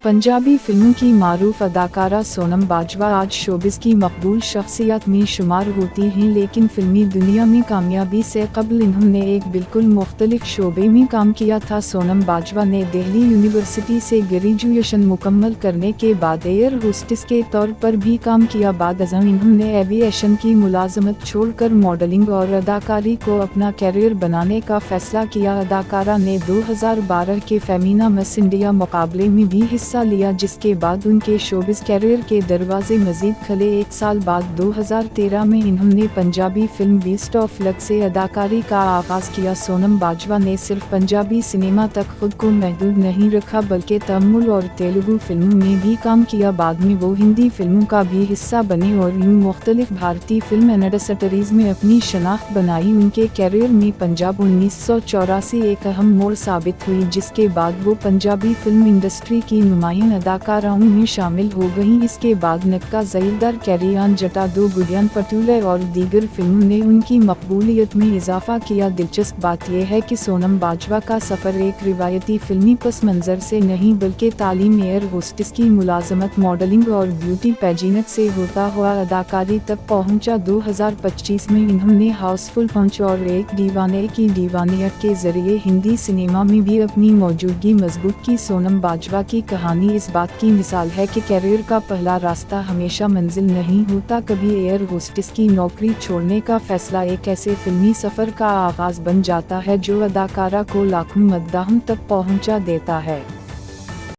पंजाबी फिल्मों की मारूफ अदाकारा सोनम बाजवा आज शोबिस की मकबूल शख्सियत में शुमार होती हैं, लेकिन फिल्मी दुनिया में कामयाबी से कबल इन्होंने एक बिल्कुल मुख्तलिफ शोबे में काम किया था। सोनम बाजवा ने दिल्ली यूनिवर्सिटी से ग्रेजुएशन मुकम्मल करने के बाद एयर होस्टेस के तौर पर भी काम किया। बाद अज़ं इन्होंने एविएशन की मुलाजमत छोड़कर मॉडलिंग और अदाकारी को अपना कैरियर बनाने का फैसला किया। अदाकारा ने 2012 के फेमिना मिस इंडिया मुकाबले में भी हिस्सा लिया, जिसके बाद उनके शोबिस कैरियर के दरवाजे मजीद खुले। एक साल बाद 2013 में इन्होंने Punjabi film beast of luck से अदाकारी का आगाज़ किया। सोनम बाजवा ने सिर्फ पंजाबी सिनेमा तक खुद को महदूद नहीं रखा, बल्कि तमिल और तेलुगु फिल्मों में भी काम किया। बाद में वो हिंदी फिल्मों का भी हिस्सा बनी और यूं मुख्तलिफ भारतीय फिल्म इंडस्ट्रीज में अपनी शनाख्त बनाई। उनके कैरियर में पंजाब 1984 एक अहम मोड़ साबित हुई, जिसके बाद वो पंजाबी फिल्म इंडस्ट्री की नुमायां अदाकाराओं में शामिल हो गईं। इसके बाद नक्का ज़ईलदार, कैरी ऑन जटा, दो गुडियान पटोले और दीगर फिल्मों ने उनकी मकबूलियत में इजाफा किया। दिलचस्प बात यह है कि सोनम बाजवा का सफ़र एक रिवायती फिल्मी पस मंज़र से नहीं, बल्कि तालीम, एयर होस्टेस की मुलाजमत, मॉडलिंग और ब्यूटी पैजेंट से होता हुआ अदाकारी तक पहुंचा। 2025 में इन्होंने हाउसफुल पंच और एक दीवाने की दीवानियत के जरिए हिंदी सिनेमा में भी अपनी मौजूदगी मजबूत की। सोनम बाजवा की कहानी इस बात की मिसाल है कि कैरियर का पहला रास्ता हमेशा मंजिल नहीं होता। कभी एयर होस्टेस की नौकरी छोड़ने का फैसला एक ऐसे फिल्मी सफ़र का आगाज़ बन जाता है जो अदाकारा को लाखों मद्दाहों तक पहुंचा देता है।